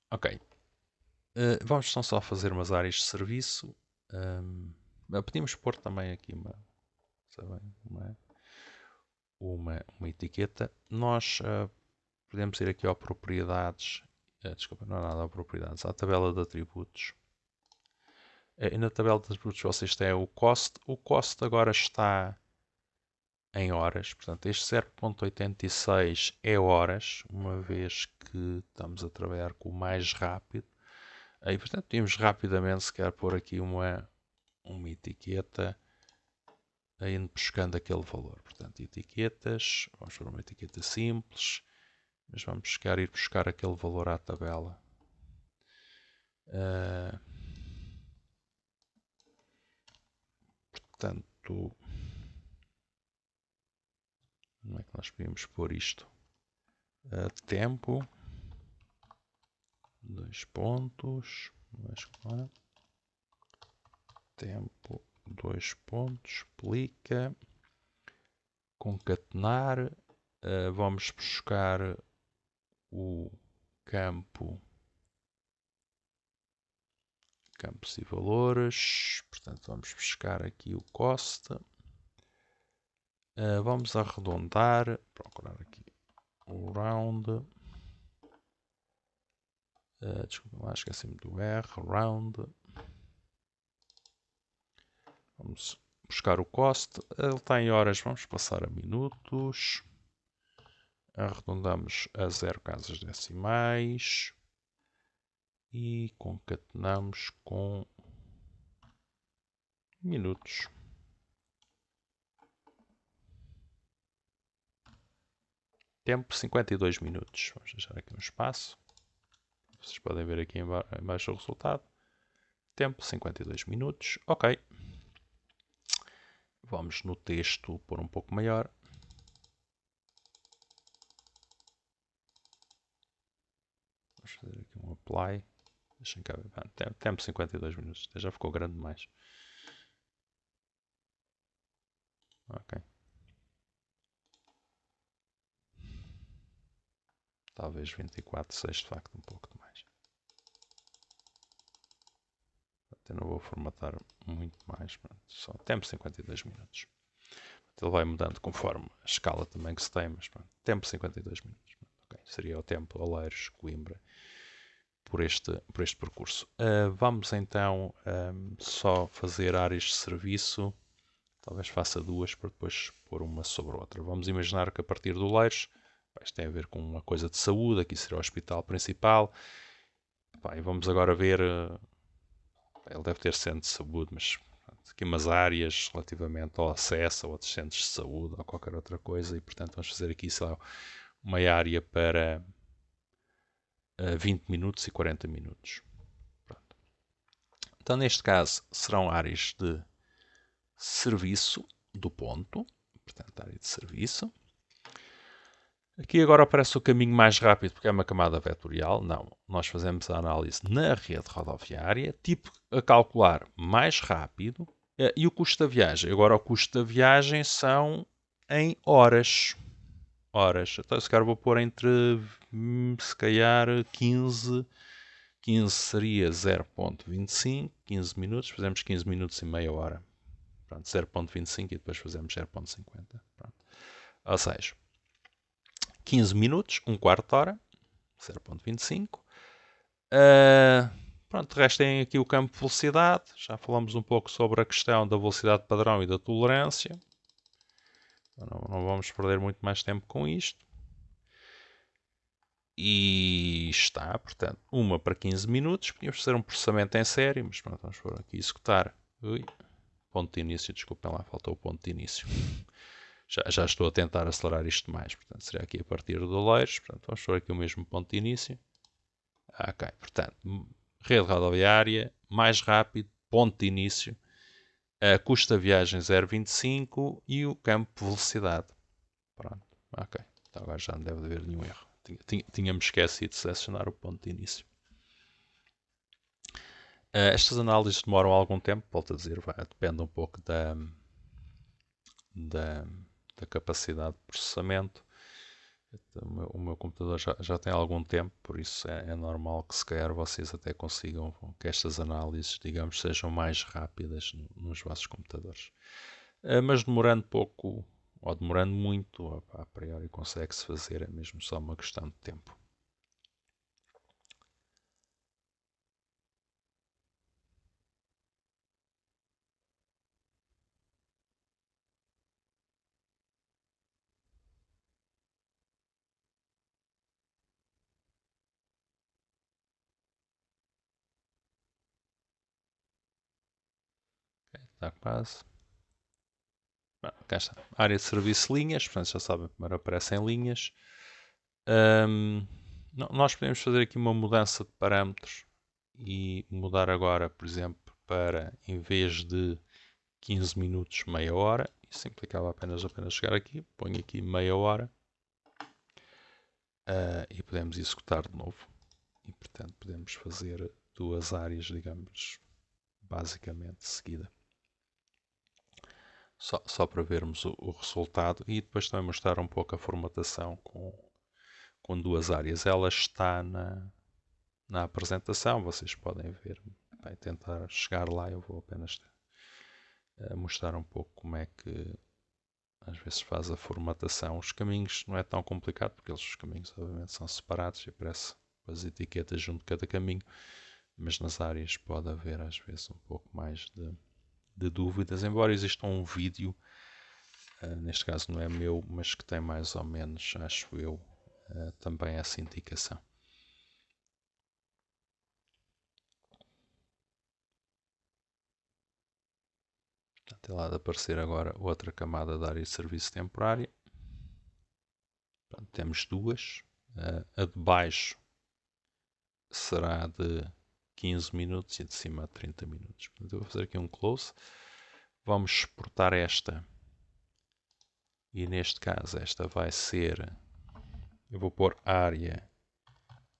Ok. Vamos então só fazer umas áreas de serviço. Podíamos pôr também aqui uma etiqueta. Nós podemos ir aqui ao propriedades. Desculpa, não é nada ao propriedades. À tabela de atributos. E na tabela de atributos vocês têm o cost. O cost agora está em horas. Portanto, este 0.86 é horas, uma vez que estamos a trabalhar com o mais rápido. Aí, portanto, podemos rapidamente, se quer pôr aqui uma etiqueta, indo buscando aquele valor. Portanto, etiquetas, vamos pôr uma etiqueta simples, mas vamos ir buscar aquele valor à tabela. Portanto, como é que nós podemos pôr isto? Tempo 2 2 pontos, tempo, 2 pontos, plica, concatenar, vamos buscar o campos e valores, portanto vamos buscar aqui o cost, vamos arredondar, procurar aqui o round, desculpa lá, esqueci-me do R, round, vamos buscar o cost, ele está em horas, vamos passar a minutos, arredondamos a 0 casas decimais e concatenamos com minutos. Tempo 52 minutos. Vamos deixar aqui um espaço. Vocês podem ver aqui em baixo o resultado. Tempo 52 minutos. Ok. Vamos no texto pôr um pouco maior. Vamos fazer aqui um apply. Deixem cá ver. Tempo 52 minutos. Já ficou grande demais. Ok. Talvez 24 seja de facto um pouco demais. Eu não vou formatar muito mais. Só tempo 52 minutos. Ele vai mudando conforme a escala também que se tem, mas tempo 52 minutos. Okay. Seria o tempo Oleiros, Coimbra, por este percurso. Vamos então só fazer áreas de serviço. Talvez faça duas para depois pôr uma sobre outra. Vamos imaginar que a partir do Oleiros, isto tem a ver com uma coisa de saúde, aqui será o hospital principal. E vamos agora ver, ele deve ter centro de saúde, mas aqui umas áreas relativamente ao acesso a outros centros de saúde ou qualquer outra coisa, e portanto vamos fazer aqui só uma área para 20 minutos e 40 minutos. Pronto. Então neste caso serão áreas de serviço do ponto, portanto área de serviço. Aqui agora aparece o caminho mais rápido porque é uma camada vetorial. Não, nós fazemos a análise na rede rodoviária, tipo a calcular mais rápido, e o custo da viagem. Agora o custo da viagem são em horas. Então se calhar vou pôr entre, se calhar 15 seria 0.25, 15 minutos, fazemos 15 minutos e meia hora. Pronto, 0.25 e depois fazemos 0.50. Ou seja, 15 minutos, um quarto de hora, 0.25. Pronto, de resto tem aqui o campo de velocidade. Já falamos um pouco sobre a questão da velocidade padrão e da tolerância. Não vamos perder muito mais tempo com isto. E está, portanto, uma para 15 minutos. Podíamos fazer um processamento em série, mas pronto, vamos por aqui executar. Ponto de início, desculpem lá, faltou o ponto de início. Já estou a tentar acelerar isto mais, portanto, seria aqui a partir do Oleiros. Portanto, vamos pôr aqui o mesmo ponto de início. Ok, portanto, rede rodoviária, mais rápido, ponto de início, custo da viagem 0.25 e o campo de velocidade. Pronto, ok. Então agora já não deve haver nenhum erro. Tínhamos esquecido de selecionar o ponto de início. Estas análises demoram algum tempo, volto a dizer, depende um pouco da capacidade de processamento. O meu computador já tem algum tempo, por isso é normal que se calhar vocês até consigam que estas análises, digamos, sejam mais rápidas nos vossos computadores. Mas demorando pouco ou demorando muito, a priori consegue-se fazer, é mesmo só uma questão de tempo. Está quase. Cá está. Área de serviço linhas, portanto já sabem, primeiro aparecem linhas. Nós podemos fazer aqui uma mudança de parâmetros e mudar agora, por exemplo, para em vez de 15 minutos, meia hora. Isso implicava apenas chegar aqui, ponho aqui meia hora e podemos executar de novo. E, portanto, portanto podemos fazer duas áreas, digamos, basicamente seguida. Só para vermos o resultado e depois também mostrar um pouco a formatação com duas áreas. Ela está na apresentação, vocês podem ver. Vai tentar chegar lá, eu vou apenas mostrar um pouco como é que às vezes faz a formatação. Os caminhos não é tão complicado, porque os caminhos obviamente são separados e aparece as etiquetas junto de cada caminho, mas nas áreas pode haver às vezes um pouco mais de dúvidas, embora exista um vídeo, neste caso não é meu, mas que tem mais ou menos, acho eu, também essa indicação. Tem lá de aparecer agora outra camada de área de serviço temporária. Portanto, temos duas. A de baixo será de 15 minutos e de cima de 30 minutos. Portanto, eu vou fazer aqui um close. Vamos exportar esta. E neste caso esta vai ser... Eu vou pôr área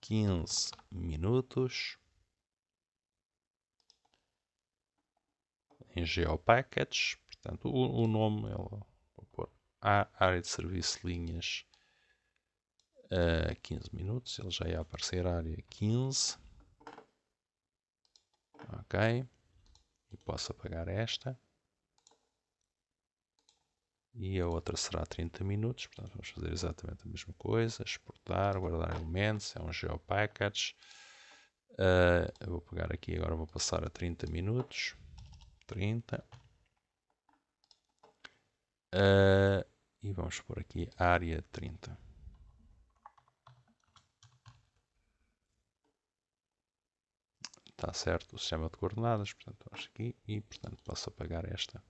15 minutos. Em GeoPackage. Portanto, o nome... Vou pôr área de serviço linhas 15 minutos. Ele já ia aparecer área 15. Ok. E posso apagar esta. E a outra será 30 minutos, portanto vamos fazer exatamente a mesma coisa, exportar, guardar elementos, é um GeoPackage. Eu vou pegar aqui, agora vou passar a 30 minutos, 30. E vamos pôr aqui área 30. Está certo o sistema de coordenadas, portanto vamos aqui e portanto posso apagar esta.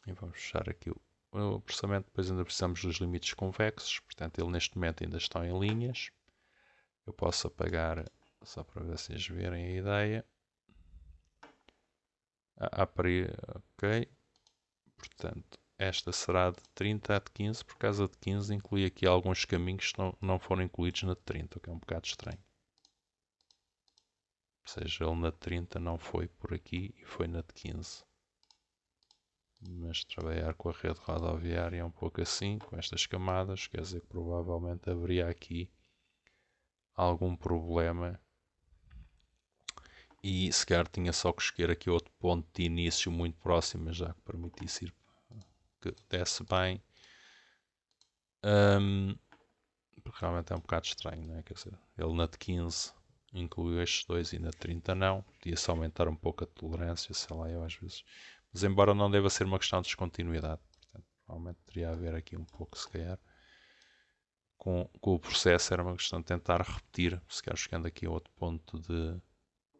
E vamos fechar aqui o processamento. Depois ainda precisamos dos limites convexos. Portanto, ele neste momento ainda está em linhas. Eu posso apagar, só para vocês verem a ideia. Ok. Portanto, esta será de 30 a de 15. Por causa de 15, inclui aqui alguns caminhos que não foram incluídos na de 30, o que é um bocado estranho. Ou seja, ele na de 30 não foi por aqui e foi na de 15. Mas trabalhar com a rede rodoviária é um pouco assim, com estas camadas, quer dizer que provavelmente haveria aqui algum problema e se calhar tinha só que escolher aqui outro ponto de início muito próximo, já que permitisse ir, que desse bem, porque realmente é um bocado estranho, não é? Quer dizer, ele na de 15 incluiu estes dois e na de 30 não, podia-se aumentar um pouco a tolerância, sei lá, eu às vezes. Mas embora não deva ser uma questão de descontinuidade, portanto, provavelmente teria a haver aqui um pouco, se calhar, com o processo era uma questão de tentar repetir, se calhar chegando aqui a outro ponto de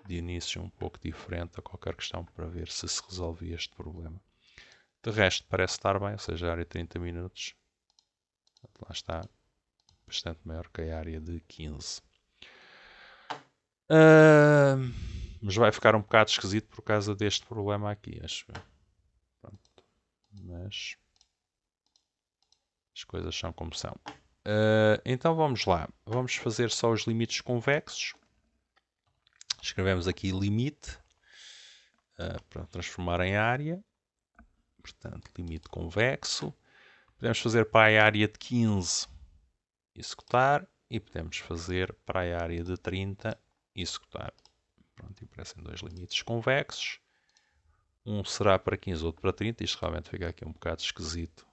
início um pouco diferente a qualquer questão para ver se resolvia este problema. De resto parece estar bem, ou seja, a área de 30 minutos, lá está, bastante maior que a área de 15. Mas vai ficar um bocado esquisito por causa deste problema aqui, acho eu. Pronto. Mas as coisas são como são. Então vamos lá. Vamos fazer só os limites convexos. Escrevemos aqui limite para transformar em área. Portanto, limite convexo. Podemos fazer para a área de 15 executar e podemos fazer para a área de 30 executar. Pronto, e aparecem dois limites convexos. Um será para 15, outro para 30. Isto realmente fica aqui um bocado esquisito.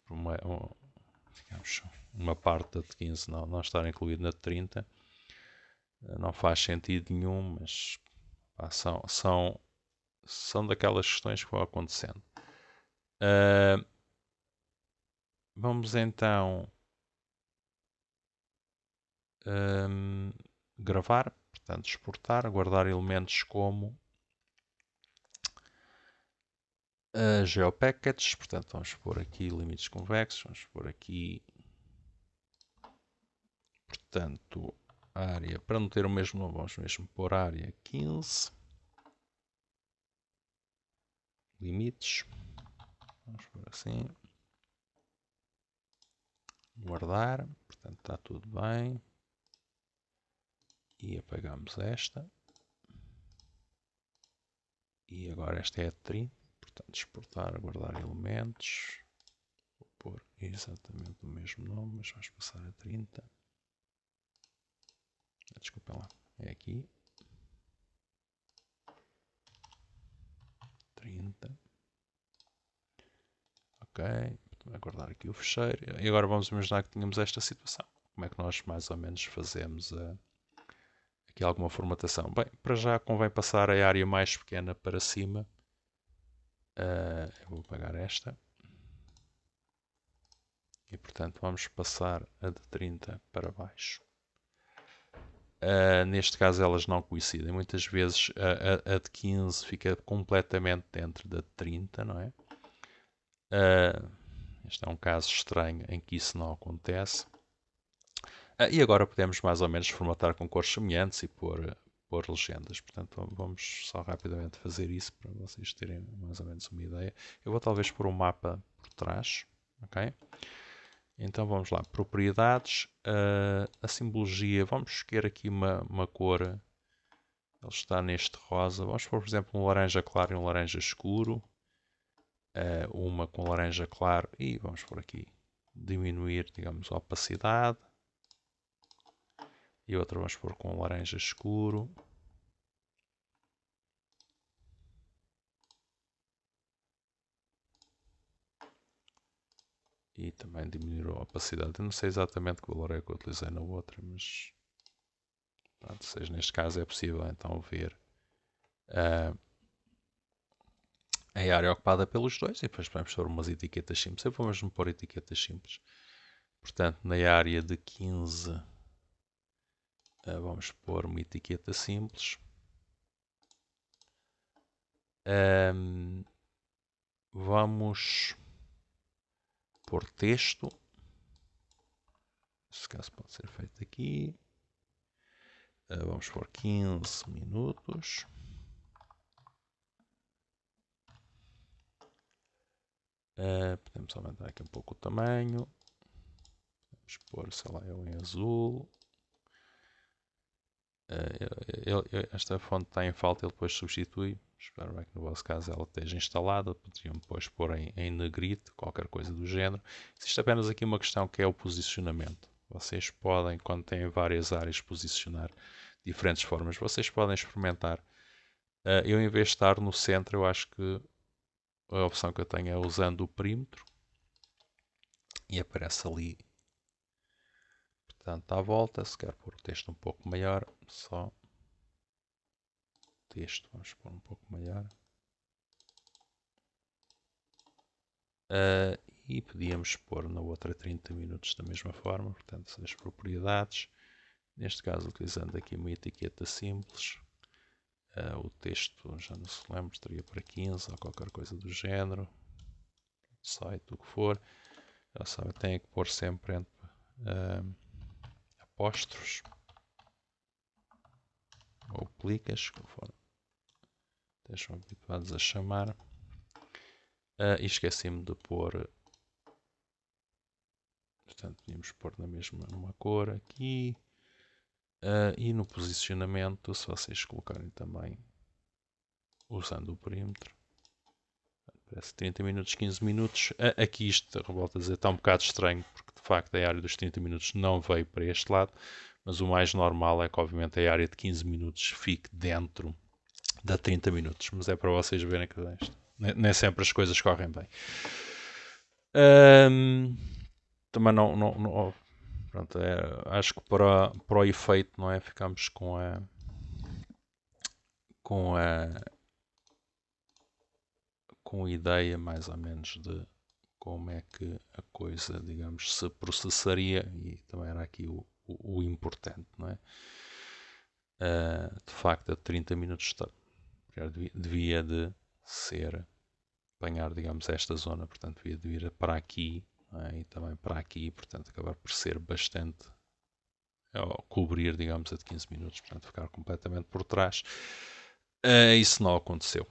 Uma parte da de 15 não estar incluída na de 30. Não faz sentido nenhum, mas pá, são daquelas questões que vão acontecendo. Vamos então gravar, portanto exportar, guardar elementos como GeoPackage, portanto vamos pôr aqui limites convexos, vamos pôr aqui, portanto, área, para não ter o mesmo nome, vamos mesmo pôr área 15, limites, vamos pôr assim, guardar, portanto está tudo bem. E apagamos esta. E agora esta é a 30, portanto exportar, guardar elementos. Vou pôr exatamente o mesmo nome, mas vamos passar a 30. Desculpem lá, é aqui. 30. Ok, vou guardar aqui o fecheiro. E agora vamos imaginar que tínhamos esta situação. Como é que nós mais ou menos fazemos aqui alguma formatação? Bem, para já convém passar a área mais pequena para cima. Eu vou apagar esta. E portanto vamos passar a de 30 para baixo. Neste caso elas não coincidem. Muitas vezes a de 15 fica completamente dentro da de 30, não é? Este é um caso estranho em que isso não acontece. E agora podemos mais ou menos formatar com cores semelhantes e pôr legendas. Portanto, vamos só rapidamente fazer isso para vocês terem mais ou menos uma ideia. Eu vou talvez pôr um mapa por trás. Ok? Então vamos lá. Propriedades. A simbologia. Vamos escolher aqui uma cor. Ele está neste rosa. Vamos pôr, por exemplo, um laranja claro e um laranja escuro. Uma com laranja claro. E vamos por aqui. Diminuir, digamos, a opacidade. E outra vamos pôr com laranja escuro. E também diminuir a opacidade. Eu não sei exatamente que valor é que eu utilizei na outra, mas pronto, seja neste caso é possível então ver a área ocupada pelos dois. E depois podemos pôr umas etiquetas simples. Sempre vamos pôr etiquetas simples. Portanto, na área de 15 vamos pôr uma etiqueta simples. Vamos pôr texto. Neste caso pode ser feito aqui. Vamos pôr 15 minutos. Podemos aumentar aqui um pouco o tamanho. Vamos pôr, sei lá, eu em azul. Esta fonte está em falta, ele depois substitui. Espero bem que no vosso caso ela esteja instalada. Poderiam depois pôr em negrito, qualquer coisa do género. Existe apenas aqui uma questão que é o posicionamento. Vocês podem, quando têm várias áreas, posicionar diferentes formas. Vocês podem experimentar. Eu, em vez de estar no centro, eu acho que a opção que eu tenho é usando o perímetro. E aparece ali. Portanto, à volta, se quer pôr o texto um pouco maior, só texto, vamos pôr um pouco maior. E podíamos pôr na outra 30 minutos da mesma forma, portanto, as propriedades. Neste caso, utilizando aqui uma etiqueta simples. O texto, já não se lembra, estaria para 15 ou qualquer coisa do género. Site, o que for. Já sabe, tem que pôr sempre entre apóstrofos ou plicas, conforme estejam habituados a chamar. E esqueci-me de pôr, portanto, podíamos pôr na mesma numa cor aqui. E no posicionamento, se vocês colocarem também usando o perímetro, parece 30 minutos, 15 minutos. Aqui isto, volto a dizer, está um bocado estranho, porque de facto a área dos 30 minutos não veio para este lado, mas o mais normal é que obviamente a área de 15 minutos fique dentro da 30 minutos, mas é para vocês verem que nem sempre as coisas correm bem. Também não pronto, acho que para o efeito, não é, ficamos com a ideia mais ou menos de como é que a coisa, digamos, se processaria, e também era aqui o importante, não é? De facto, a 30 minutos devia de ser apanhar, digamos, esta zona, portanto, devia de vir para aqui, é? E também para aqui, portanto, acabar por ser bastante, ou cobrir, digamos, a de 15 minutos, portanto, ficar completamente por trás. Isso não aconteceu.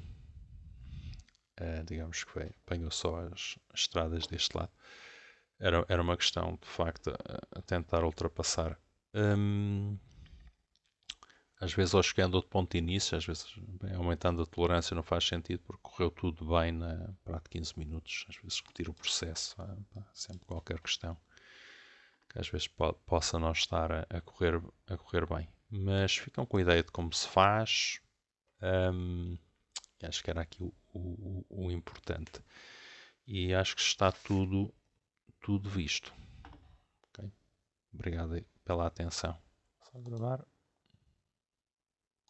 Digamos que apanhou só as estradas deste lado. era uma questão, de facto, a tentar ultrapassar. Hum, Às vezes, ou chegando ao ponto de início, às vezes, bem, aumentando a tolerância não faz sentido porque correu tudo bem na prazo de 15 minutos. Às vezes, repetir o processo, sempre qualquer questão que às vezes possa não estar a correr bem. Mas ficam com a ideia de como se faz. Hum, Acho que era aqui o importante. E acho que está tudo visto. Ok? Obrigado pela atenção. Só gravar.